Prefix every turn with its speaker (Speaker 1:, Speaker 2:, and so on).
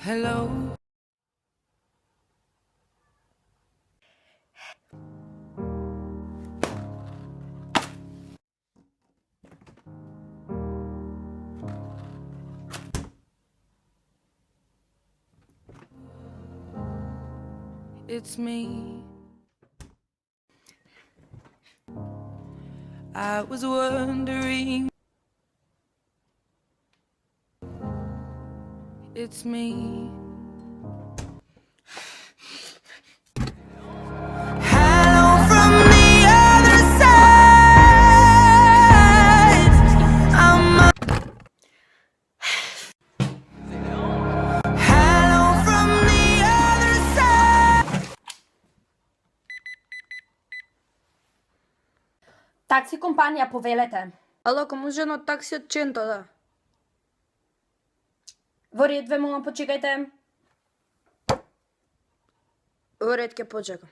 Speaker 1: Hello. It's me. I was wondering. It's me. Hello from the other side. Hello from the other side.
Speaker 2: Taxi компанија, повелете.
Speaker 3: Ало, ако може едно такси од Ченто, да.
Speaker 2: Во ред, ве молам, почекајте.
Speaker 3: Во ред, ќе почекам.